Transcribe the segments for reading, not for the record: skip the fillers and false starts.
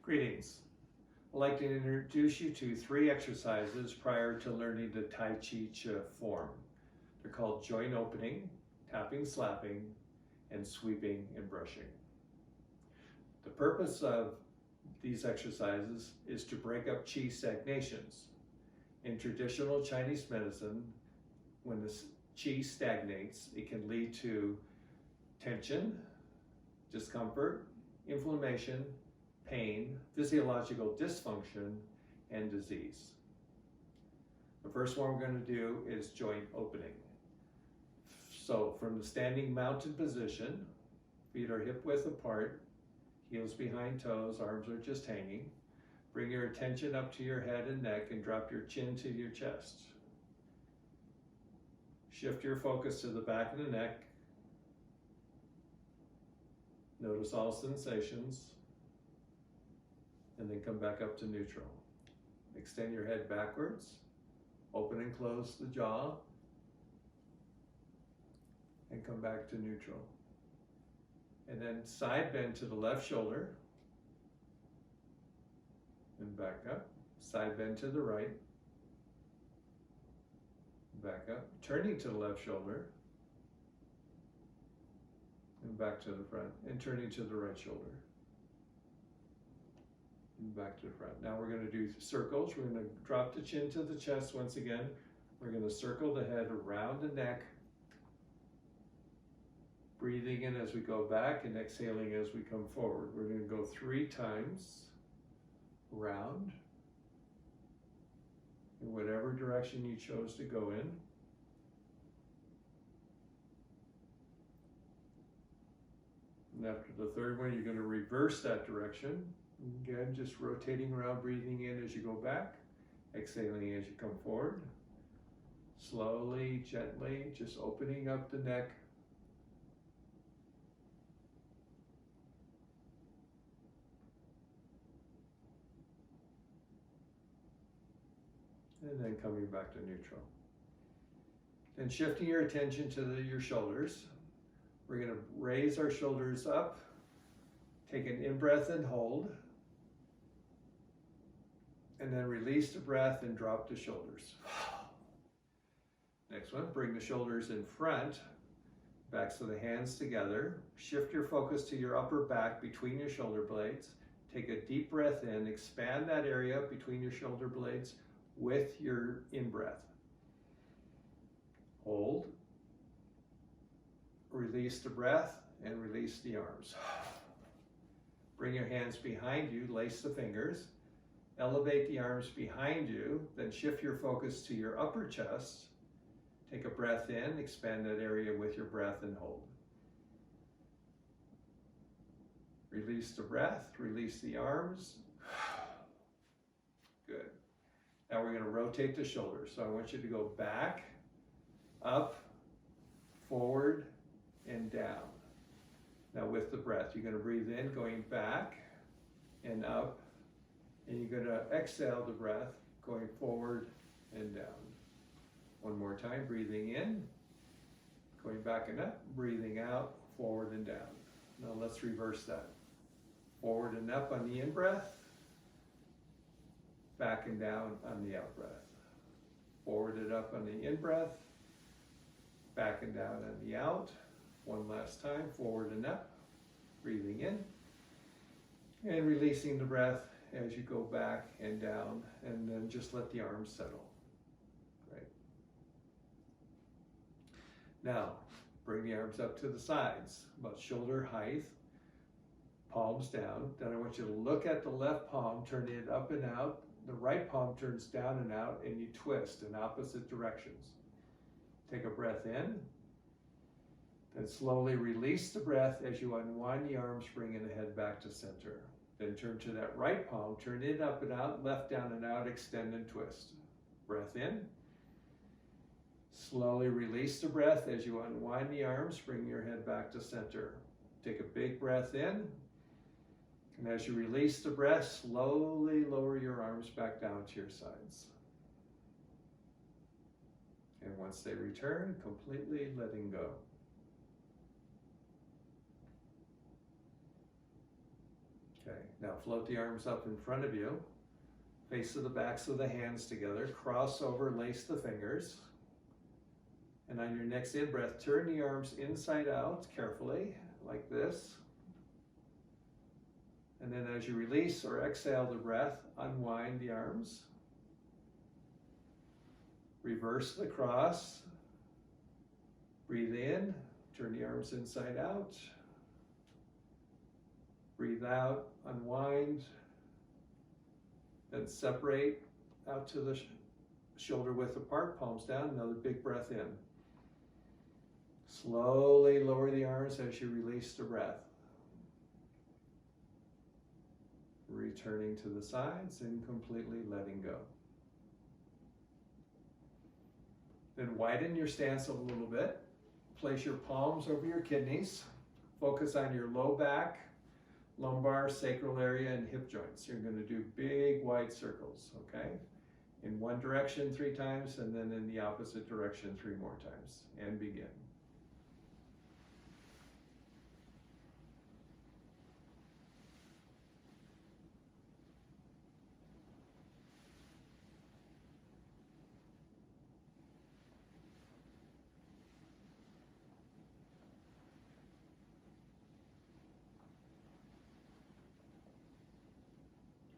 Greetings. I'd like to introduce you to 3 exercises prior to learning the Tai Chi form. They're called joint opening, tapping, slapping, and sweeping and brushing. The purpose of these exercises is to break up Qi stagnations. In traditional Chinese medicine, when the Qi stagnates, it can lead to tension, discomfort, inflammation, pain, physiological dysfunction, and disease. The first one we're going to do is joint opening. So from the standing mounted position, feet are hip width apart, heels behind toes, arms are just hanging. Bring your attention up to your head and neck and drop your chin to your chest. Shift your focus to the back of the neck. Notice all sensations. And then come back up to neutral. Extend your head backwards. Open and close the jaw. And come back to neutral. And then side bend to the left shoulder. And back up. Side bend to the right. Back up. Turning to the left shoulder. And back to the front. And turning to the right shoulder. Back to the front. Now we're going to do circles. We're going to drop the chin to the chest once again. We're going to circle the head around the neck, breathing in as we go back and exhaling as we come forward. We're going to go 3 times around in whatever direction you chose to go in. And after the third one, you're going to reverse that direction. Again, just rotating around, breathing in as you go back, exhaling as you come forward. Slowly, gently, just opening up the neck. And then coming back to neutral. Then shifting your attention to your shoulders. We're going to raise our shoulders up. Take an in-breath and hold. And then release the breath and drop the shoulders. Next one, bring the shoulders in front, backs of the hands together. Shift your focus to your upper back between your shoulder blades. Take a deep breath in, expand that area between your shoulder blades with your in-breath. Hold. Release the breath and release the arms. Bring your hands behind you, lace the fingers. Elevate the arms behind you, then shift your focus to your upper chest. Take a breath in, expand that area with your breath and hold. Release the breath, release the arms. Good. Now we're going to rotate the shoulders. So I want you to go back, up, forward, and down. Now with the breath, you're going to breathe in, going back and up. And you're going to exhale the breath, going forward and down. One more time, breathing in, going back and up, breathing out, forward and down. Now let's reverse that. Forward and up on the in-breath, back and down on the out-breath. Forward and up on the in-breath, back and down on the out. One last time, forward and up, breathing in, and releasing the breath as you go back and down, and then just let the arms settle. Great. Now, bring the arms up to the sides, about shoulder height, palms down. Then I want you to look at the left palm, turn it up and out. The right palm turns down and out, and you twist in opposite directions. Take a breath in, then slowly release the breath as you unwind the arms, bringing the head back to center. Then turn to that right palm, turn it up and out, left down and out, extend and twist. Breath in. Slowly release the breath as you unwind the arms, bring your head back to center. Take a big breath in. And as you release the breath, slowly lower your arms back down to your sides. And once they return, completely letting go. Okay, now float the arms up in front of you. Face of the backs of the hands together. Cross over, lace the fingers. And on your next in-breath, turn the arms inside out carefully, like this. And then as you release or exhale the breath, unwind the arms. Reverse the cross. Breathe in, turn the arms inside out. Breathe out, unwind. Then separate out to the shoulder width apart, palms down, another big breath in. Slowly lower the arms as you release the breath. Returning to the sides and completely letting go. Then widen your stance a little bit. Place your palms over your kidneys. Focus on your low back, lumbar, sacral area, and hip joints. You're going to do big wide circles, okay? In one direction 3 times, and then in the opposite direction 3 more times. And begin.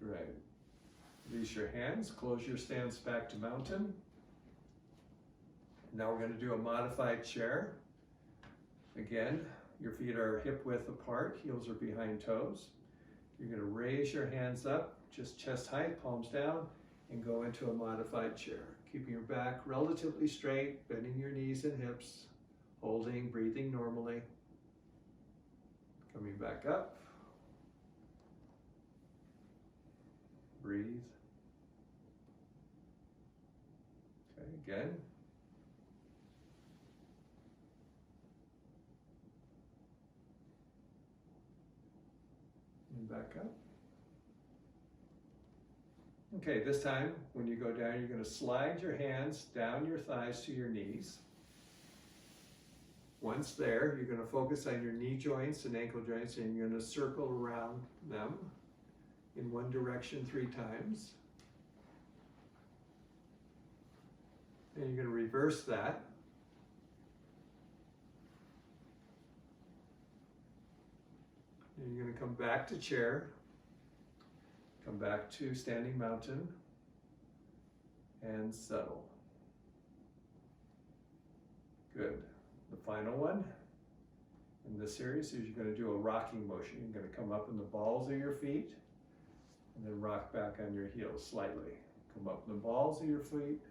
Right. Release your hands, close your stance back to mountain. Now we're going to do a modified chair. Again, your feet are hip width apart, heels are behind toes. You're going to raise your hands up, just chest height, palms down, and go into a modified chair. Keeping your back relatively straight, bending your knees and hips, holding, breathing normally. Coming back up. Breathe. Okay, again. And back up. Okay, this time when you go down, you're going to slide your hands down your thighs to your knees. Once there, you're going to focus on your knee joints and ankle joints, and you're going to circle around them in one direction 3 times. And you're going to reverse that. And you're going to come back to chair, come back to standing mountain, and settle. Good. The final one in this series is you're going to do a rocking motion. You're going to come up in the balls of your feet, and then rock back on your heels slightly. Come up in the balls of your feet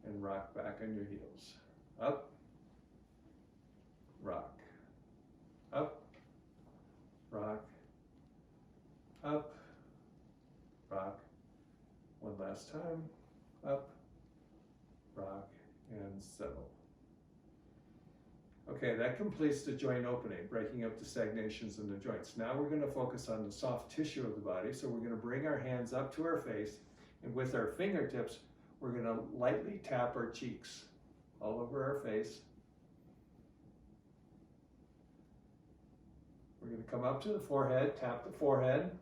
and rock back on your heels. Up, rock, up, rock, up, rock. One last time. Up, rock, and settle. Okay, that completes the joint opening, breaking up the stagnations in the joints. Now we're going to focus on the soft tissue of the body. So we're going to bring our hands up to our face, and with our fingertips, we're going to lightly tap our cheeks all over our face. We're going to come up to the forehead, tap the forehead.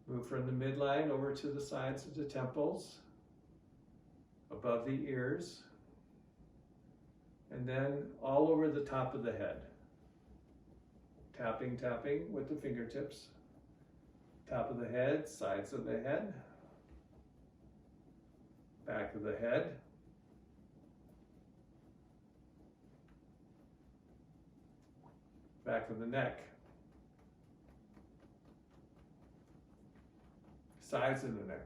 Move from the midline over to the sides of the temples, above the ears, and then all over the top of the head. Tapping, tapping with the fingertips. Top of the head, sides of the head, back of the head, back of the neck, sides of the neck.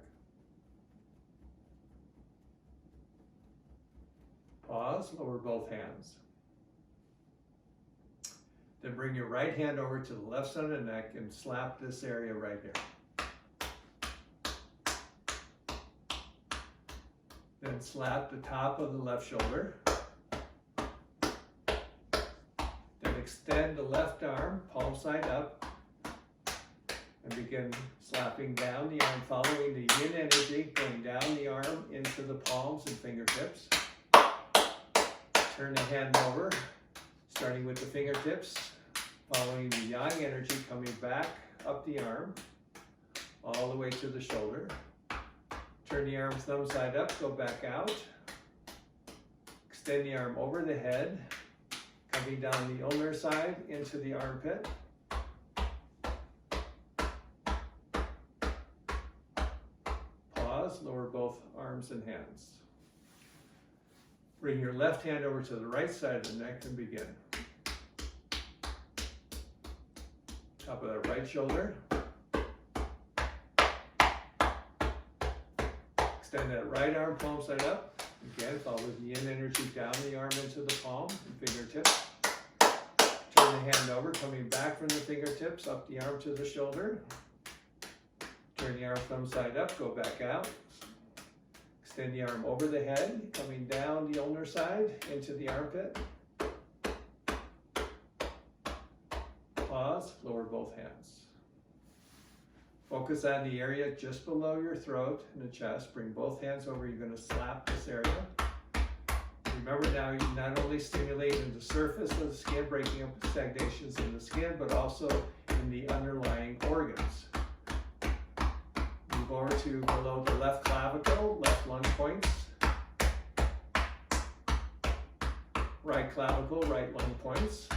Pause, lower both hands. Then bring your right hand over to the left side of the neck and slap this area right here. Then slap the top of the left shoulder. Then extend the left arm, palm side up, and begin slapping down the arm, following the yin energy, going down the arm into the palms and fingertips. Turn the hand over, starting with the fingertips, Following the yang energy, coming back up the arm, all the way to the shoulder. Turn the arm thumb side up, go back out. Extend the arm over the head, coming down the ulnar side into the armpit. Pause, lower both arms and hands. Bring your left hand over to the right side of the neck and begin. Top of that right shoulder. Extend that right arm, palm side up. Again, follow the yin energy down the arm into the palm and fingertips. Turn the hand over, coming back from the fingertips, up the arm to the shoulder. Turn the arm thumb side up, go back out. Extend the arm over the head, coming down the ulnar side into the armpit. Pause, lower both hands. Focus on the area just below your throat and the chest. Bring both hands over. You're going to slap this area. Remember now, you're not only stimulating the surface of the skin, breaking up the stagnations in the skin, but also in the underlying organs. Move over to below the left clavicle, left lung points. Right clavicle, right lung points.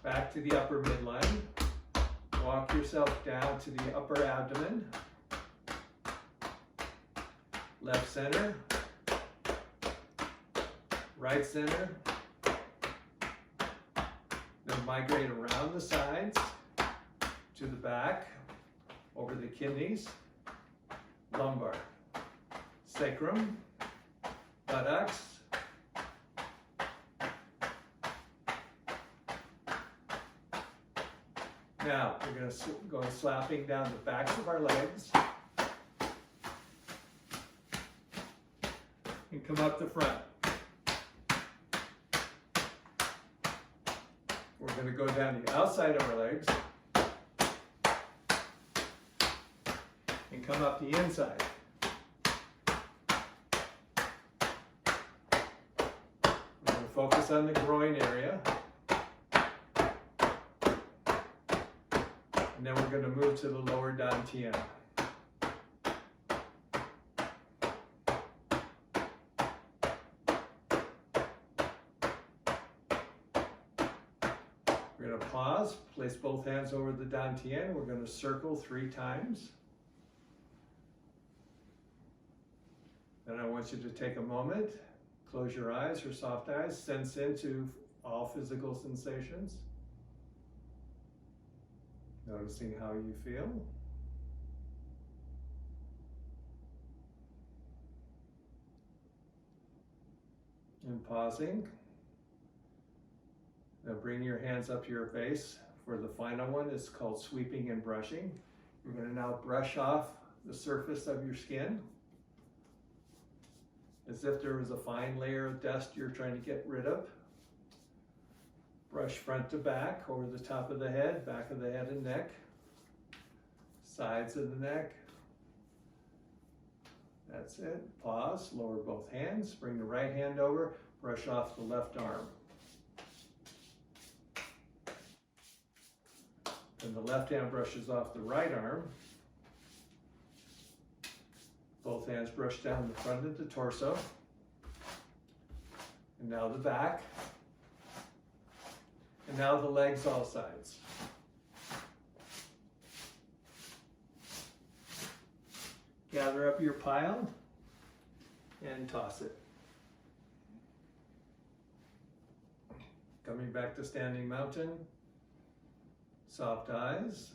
Back to the upper midline. Walk yourself down to the upper abdomen. Left center. Right center. Then migrate around the sides to the back, over the kidneys, lumbar, sacrum, buttocks. Now, we're going to go slapping down the backs of our legs and come up the front. We're going to go down the outside of our legs and come up the inside. We're going to focus on the groin area. And then we're going to move to the lower dantian. We're going to pause, place both hands over the dantian. We're going to circle 3 times. Then I want you to take a moment, close your eyes or soft eyes, sense into all physical sensations. Noticing how you feel. And pausing. Now bring your hands up to your face. For the final one, it's called sweeping and brushing. You're going to now brush off the surface of your skin as if there was a fine layer of dust you're trying to get rid of. Brush front to back, over the top of the head, back of the head and neck, sides of the neck. That's it. Pause, lower both hands, bring the right hand over, brush off the left arm. Then the left hand brushes off the right arm. Both hands brush down the front of the torso. And now the back. And now the legs all sides. Gather up your pile and toss it. Coming back to standing mountain. Soft eyes.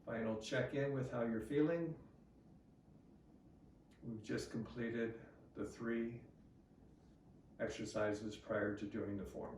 Final check-in with how you're feeling. We've just completed the 3 exercises prior to doing the form.